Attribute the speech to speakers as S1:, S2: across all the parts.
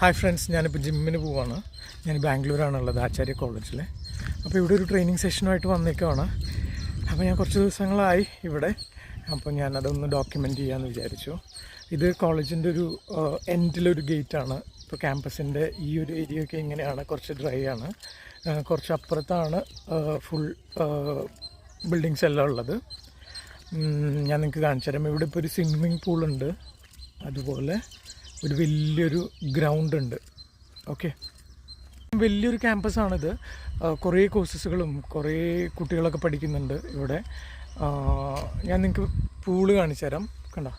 S1: Hi friends, ഞാനിപ്പോൾ ജിമ്മിന് പോവാണ്. ഞാൻ ബാംഗ്ലൂരാണുള്ളത്, ആചാര്യ കോളേജിൽ. അപ്പോൾ ഇവിടെ ഒരു ട്രെയിനിങ് സെഷനുമായിട്ട് വന്നേക്കുവാണ്. അപ്പോൾ ഞാൻ കുറച്ച് ദിവസങ്ങളായി ഇവിടെ. അപ്പോൾ ഞാനതൊന്ന് ഡോക്യുമെൻ്റ് ചെയ്യാമെന്ന് വിചാരിച്ചു. ഇത് കോളേജിൻ്റെ ഒരു എൻഡിലൊരു ഗേറ്റാണ്. ഇപ്പോൾ ക്യാമ്പസിൻ്റെ ഈ ഒരു ഏരിയയൊക്കെ ഇങ്ങനെയാണ്, കുറച്ച് ഡ്രൈ ആണ്. കുറച്ച് അപ്പുറത്താണ് ഫുൾ ബിൽഡിങ്സ് എല്ലാം ഉള്ളത്. ഞാൻ നിങ്ങൾക്ക് കാണിച്ചു തരാം. ഇവിടെ ഇപ്പോൾ ഒരു സ്വിമ്മിങ് പൂളുണ്ട്, അതുപോലെ ഒരു വലിയൊരു ഗ്രൗണ്ട് ഉണ്ട്. ഓക്കെ, വലിയൊരു ക്യാമ്പസാണിത്. കുറേ കോഴ്സസുകളും കുറേ കുട്ടികളൊക്കെ പഠിക്കുന്നുണ്ട് ഇവിടെ. ഞാൻ നിങ്ങൾക്ക് പൂള് കാണിച്ചു തരാം. കണ്ടോ,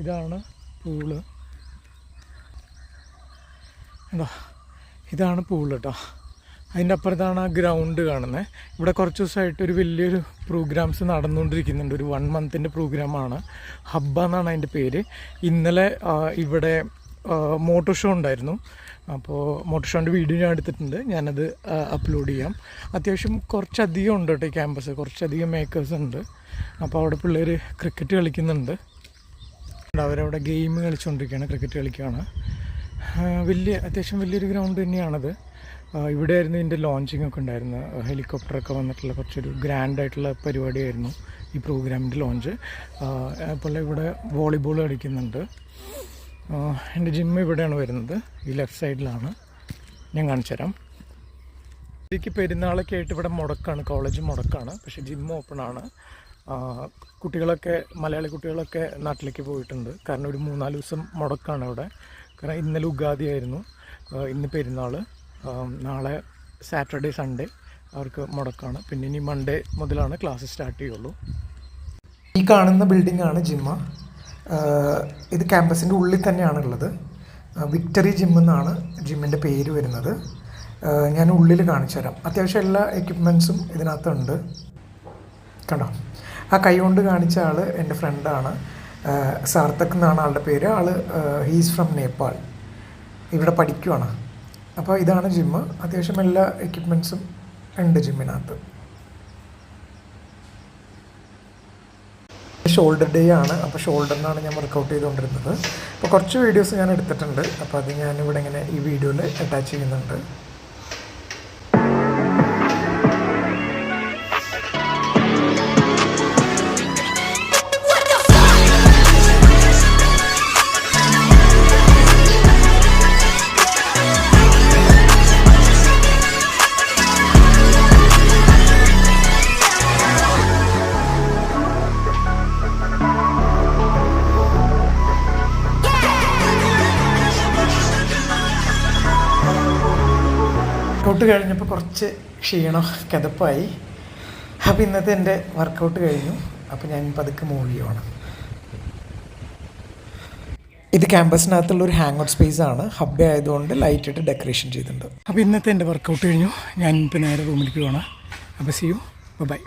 S1: ഇതാണ് പൂള്. കണ്ടോ, ഇതാണ് പൂള് കേട്ടോ. അതിൻ്റെ അപ്പുറത്താണ് ആ ഗ്രൗണ്ട് കാണുന്നത്. ഇവിടെ കുറച്ച് ദിവസമായിട്ട് ഒരു വലിയൊരു പ്രോഗ്രാംസ് നടന്നുകൊണ്ടിരിക്കുന്നുണ്ട്. ഒരു 1 മന്തിൻ്റെ പ്രോഗ്രാമാണ്. ഹബ്ബ എന്നാണ് അതിൻ്റെ പേര്. ഇന്നലെ ഇവിടെ മോട്ടോർ ഷോ ഉണ്ടായിരുന്നു. അപ്പോൾ മോട്ടോർ ഷോൻ്റെ വീഡിയോ ഞാൻ എടുത്തിട്ടുണ്ട്, ഞാനത് അപ്ലോഡ് ചെയ്യാം. അത്യാവശ്യം കുറച്ചധികം ഉണ്ട് കേട്ടോ ഈ ക്യാമ്പസ്, കുറച്ചധികം മേക്കേഴ്സ് ഉണ്ട്. അപ്പോൾ അവിടെ പിള്ളേർ ക്രിക്കറ്റ് കളിക്കുന്നുണ്ട്. അവരവിടെ ഗെയിം കളിച്ചുകൊണ്ടിരിക്കുകയാണ്, ക്രിക്കറ്റ് കളിക്കുകയാണ്. അത്യാവശ്യം വലിയൊരു ഗ്രൗണ്ട് തന്നെയാണത്. ഇവിടെയായിരുന്നു ഇതിൻ്റെ ലോഞ്ചിങ് ഒക്കെ ഉണ്ടായിരുന്നത്. ഹെലികോപ്റ്ററൊക്കെ വന്നിട്ടുള്ള കുറച്ചൊരു ഗ്രാൻഡായിട്ടുള്ള പരിപാടിയായിരുന്നു ഈ പ്രോഗ്രാമിൻ്റെ ലോഞ്ച്. അതുപോലെ ഇവിടെ വോളിബോൾ കളിക്കുന്നുണ്ട്. എൻ്റെ ജിമ്മ് ഇവിടെയാണ് വരുന്നത്, ഈ ലെഫ്റ്റ് സൈഡിലാണ്. ഞാൻ കാണിച്ചു തരാം. എനിക്ക് പെരുന്നാളൊക്കെ ആയിട്ട് ഇവിടെ മുടക്കാണ്, കോളേജ് മുടക്കാണ്. പക്ഷേ ജിമ്മ് ഓപ്പണാണ്. കുട്ടികളൊക്കെ, മലയാളി കുട്ടികളൊക്കെ നാട്ടിലേക്ക് പോയിട്ടുണ്ട്. കാരണം ഒരു 3-4 ദിവസം മുടക്കാണ് ഇവിടെ. കാരണം ഇന്നലെ ഉഗാദി ആയിരുന്നു, ഇന്ന് പെരുന്നാൾ, നാളെ സാറ്റർഡേ സൺഡേ അവർക്ക് മുടക്കാണ്. പിന്നെ ഇനി മൺഡേ മുതലാണ് ക്ലാസ് സ്റ്റാർട്ട് ചെയ്യുള്ളൂ. ഈ കാണുന്ന ബിൽഡിങ്ങാണ് ജിമ്മ്. ഇത് ക്യാമ്പസിൻ്റെ ഉള്ളിൽ തന്നെയാണുള്ളത്. വിക്ടറി ജിം എന്നാണ് ജിമ്മിൻ്റെ പേര് വരുന്നത്. ഞാൻ ഉള്ളിൽ കാണിച്ചു തരാം. അത്യാവശ്യം എല്ലാ എക്യുപ്മെൻറ്റ്സും ഇതിനകത്തുണ്ട്. കണ്ടോ, ആ കൈ കൊണ്ട് കാണിച്ച ആൾ എൻ്റെ ഫ്രണ്ടാണ്. സാർത്ഥക് എന്നാണ് ആളുടെ പേര്. ഹീസ് ഫ്രം നേപ്പാൾ, ഇവിടെ പഠിക്കുവാണ്. അപ്പോൾ ഇതാണ് ജിമ്മ്. അത്യാവശ്യം എല്ലാ എക്യുപ്മെൻറ്റ്സും ഉണ്ട് ജിമ്മിനകത്ത്. ഷോൾഡർ ഡേ ആണ്. അപ്പോൾ ഷോൾഡറിനാണ് ഞാൻ വർക്കൗട്ട് ചെയ്തുകൊണ്ടിരുന്നത്. അപ്പോൾ കുറച്ച് വീഡിയോസ് ഞാൻ എടുത്തിട്ടുണ്ട്. അപ്പോൾ അത് ഞാനിവിടെ ഇങ്ങനെ ഈ വീഡിയോയിൽ അറ്റാച്ച് ചെയ്യുന്നുണ്ട്. വർക്കൗട്ട് കഴിഞ്ഞപ്പോൾ കുറച്ച് ക്ഷീണം, കിതപ്പായി. അപ്പോൾ ഇന്നത്തെ എൻ്റെ വർക്കൗട്ട് കഴിഞ്ഞു. അപ്പോൾ ഞാൻ പതുക്കെ മൂവ് ചെയ്യുവാണ്. ഇത് ക്യാമ്പസിനകത്തുള്ളൊരു ഹാങ് ഔട്ട് സ്പേസ് ആണ്. ഹബ്ബ ആയതുകൊണ്ട് ലൈറ്റിട്ട് ഡെക്കറേഷൻ ചെയ്തിട്ടുണ്ട്. അപ്പോൾ ഇന്നത്തെ എൻ്റെ വർക്കൗട്ട് കഴിഞ്ഞു. ഞാൻ ഇപ്പോൾ നേരെ റൂമിലേക്ക് പോകണം. അപ്പോൾ സീ യു, ബൈ.